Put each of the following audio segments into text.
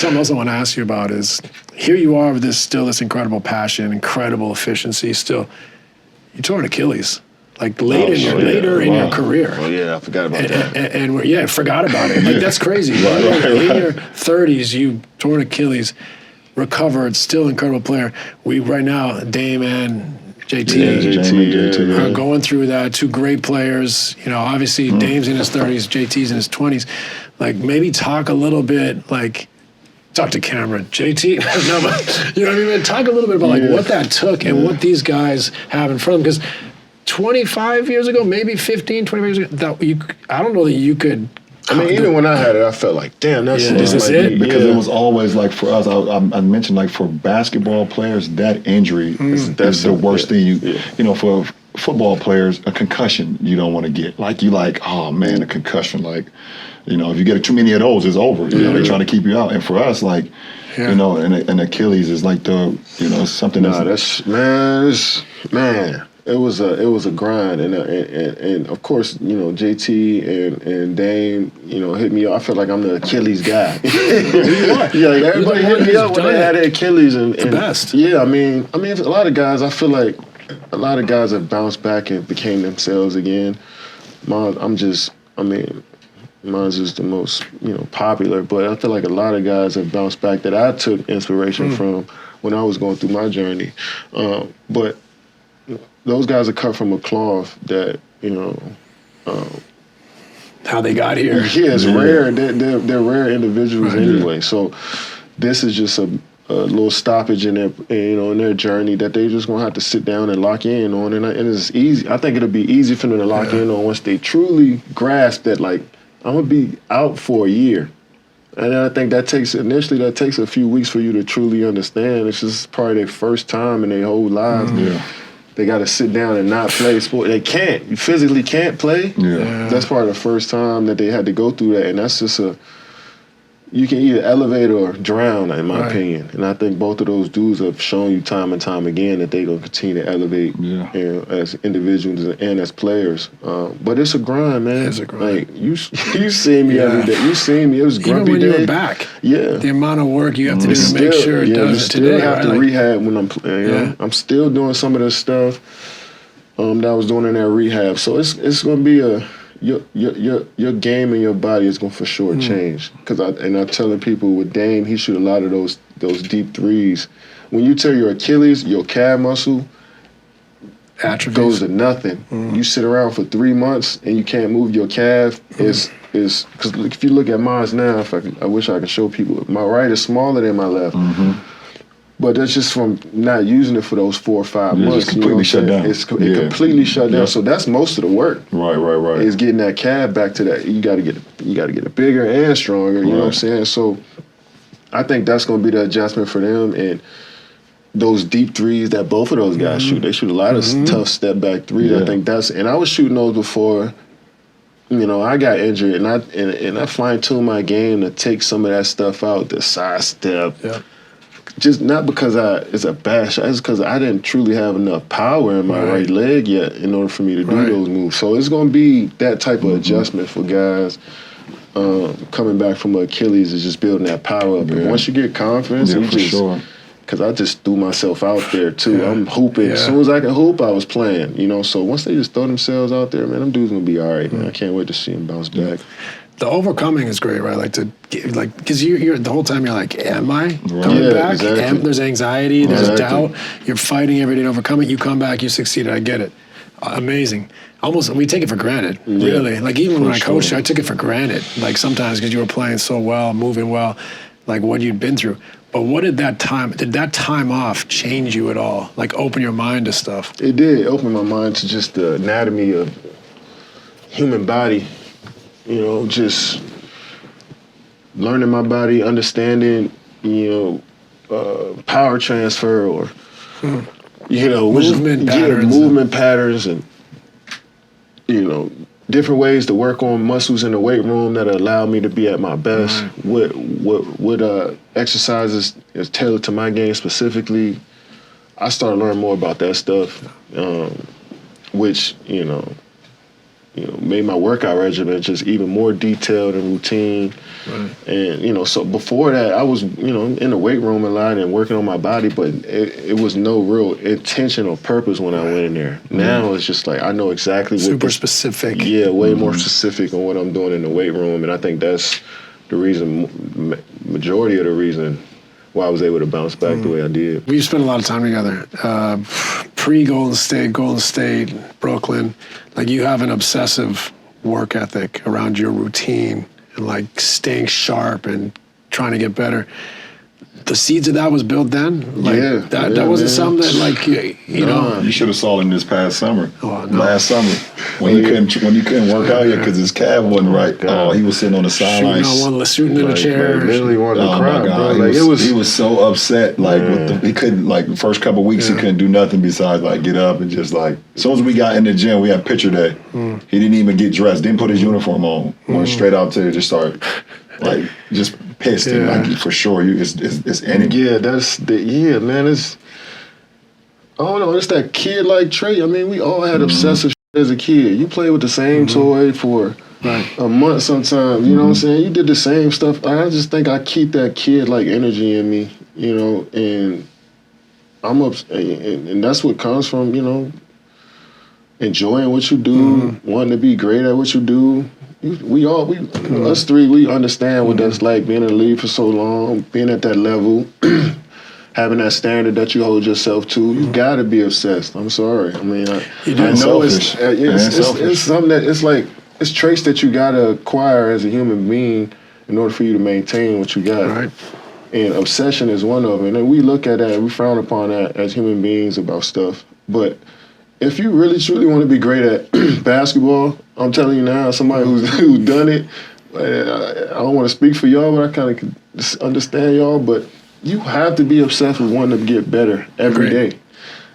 Something else I want to ask you about is, here you are with this incredible passion, incredible efficiency still. You tore an Achilles. Like later in your career. Oh yeah, I forgot about that. And forgot about it. Like that's crazy. In your 30s, you tore an Achilles, recovered, still incredible player. We right now, Dame and JT are going through that. Two great players. You know, obviously Dame's in his 30s, JT's in his 20s. Like maybe talk a little bit like. Talk to camera, JT. No, but, you know what I mean? Talk a little bit about like what that took and what these guys have in front of them. Because 25 years ago, maybe 15, 25 years ago, I don't know that you could. I mean, even when I had it, I felt like, damn, that's this is it. Because it was always like for us, I mentioned like for basketball players, that injury is the worst thing you know, for football players, a concussion you don't want to get. Like, oh man, a concussion. Like, you know, if you get too many of those, it's over. You know, they're trying to keep you out. And for us, like, you know, and Achilles is like something man. It was a grind, and of course, you know, JT and Dame, you know, hit me up. I feel like I'm the Achilles guy. Yeah, like everybody hit me up when they had their Achilles, and the best. Yeah, I mean, a lot of guys. I feel like a lot of guys have bounced back and became themselves again. Mine's just the most, you know, popular, but I feel like a lot of guys have bounced back that I took inspiration from when I was going through my journey. But those guys are cut from a cloth that, you know. How they got here. Yeah, it's rare. They're rare individuals anyway. So this is just a little stoppage in their journey that they just gonna have to sit down and lock in on, and it's easy. I think it'll be easy for them to lock in on once they truly grasp that, like, I'm gonna be out for a year. And I think that takes a few weeks for you to truly understand. It's just probably their first time in their whole lives. They got to sit down and not play sport. They can't. You physically can't play. That's probably the first time that they had to go through that. And that's just you can either elevate or drown, in my opinion. And I think both of those dudes have shown you time and time again that they're going to continue to elevate as individuals and as players. But it's a grind, man. It's a grind. Like, you see me every day. You see me. It was grumpy even when day. you're back. Yeah. The amount of work you have to do to make sure it does it today. I have to rehab when I'm playing. You know? I'm still doing some of the stuff that I was doing in that rehab. So it's going to be your game and your body is going to for sure change. I'm telling people with Dame, he shoot a lot of those deep threes. When you tear your Achilles, your calf muscle goes to nothing. You sit around for 3 months and you can't move your calf. Is because if you look at mine now, I wish I could show people. My right is smaller than my left. But that's just from not using it for those 4 or 5 months. It's completely shut down. It completely shut down. So that's most of the work. Right. Is getting that calf back to that. You got to get it bigger and stronger. You know what I'm saying? So I think that's going to be the adjustment for them. And those deep threes that both of those guys shoot, they shoot a lot of tough step back threes. I think and I was shooting those before. You know, I got injured, and I fine-tuned my game to take some of that stuff out, the side step. Just not because it's a bad shot, it's because I didn't truly have enough power in my right leg yet in order for me to do those moves. So it's going to be that type of adjustment for guys coming back from Achilles, is just building that power up. And once you get confidence, because I just threw myself out there too. I'm hooping. As soon as I can hoop, I was playing. You know, so once they just throw themselves out there, man, them dudes going to be all right, man. I can't wait to see them bounce back. The overcoming is great, right? Because you're the whole time you're like, am I coming back? Exactly. There's anxiety, there's doubt. You're fighting every day to overcome it. You come back, you succeeded. I get it. Amazing. Almost, we take it for granted, really. Like even when I coached, I took it for granted. Like sometimes because you were playing so well, moving well, like what you'd been through. But did that time off change you at all? Like open your mind to stuff? It did open my mind to just the anatomy of human body. You know, just learning my body, understanding, power transfer or, movement patterns and, different ways to work on muscles in the weight room that allow me to be at my best. What exercises is tailored to my game specifically. I started learning more about that stuff, which, made my workout regimen just even more detailed and routine. Right. And, so before that, I was, in the weight room a lot and working on my body, but it was no real intention or purpose when I went in there. Now it's just like I know exactly what super specific. Yeah, way more specific on what I'm doing in the weight room, and I think that's the reason, majority of the reason why I was able to bounce back the way I did. We've spent a lot of time together. Pre-Golden State, Brooklyn. Like, you have an obsessive work ethic around your routine and, like, staying sharp and trying to get better. The seeds of that was built then? Like, that wasn't something that, like, you know. You should have saw him this past summer. Oh, no. Last summer. When you couldn't work out yet because his calf wasn't right. Oh, he was sitting on the sidelines. Shooting in a chair. Literally wanted to cry, my God. bro. He was so upset. Like, he couldn't, like, the first couple of weeks, he couldn't do nothing besides, like, get up and just, like, as soon as we got in the gym, we had picture day. He didn't even get dressed, didn't put his uniform on. Went straight out to just start, like, just pissed. And, like, for sure, it's energy. Yeah, man. It's, I don't know, it's that kid-like trait. I mean, we all had obsessive shit as a kid. You played with the same toy for a month sometimes, you know what I'm saying? You did the same stuff. I just think I keep that kid-like energy in me, and and that's what comes from, enjoying what you do, wanting to be great at what you do. Us three, we understand what that's like, being in the league for so long, being at that level, having that standard that you hold yourself to. You gotta be obsessed. I'm sorry. I mean, I know it's something that it's traits that you gotta acquire as a human being in order for you to maintain what you got. Right. And obsession is one of them. And we look at that, we frown upon that as human beings about stuff. But if you really truly want to be great at basketball, I'm telling you now, somebody who's done it, I don't want to speak for y'all, but I kind of can understand y'all, but you have to be obsessed with wanting to get better every day.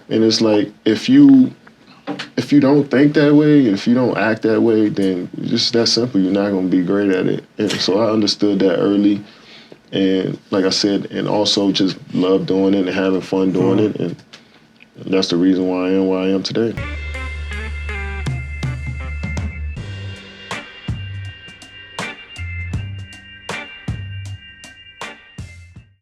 And it's like, if you don't think that way, if you don't act that way, then just that simple, you're not going to be great at it. And so I understood that early. And like I said, and also just love doing it and having fun doing it. And that's the reason why I am where I am today.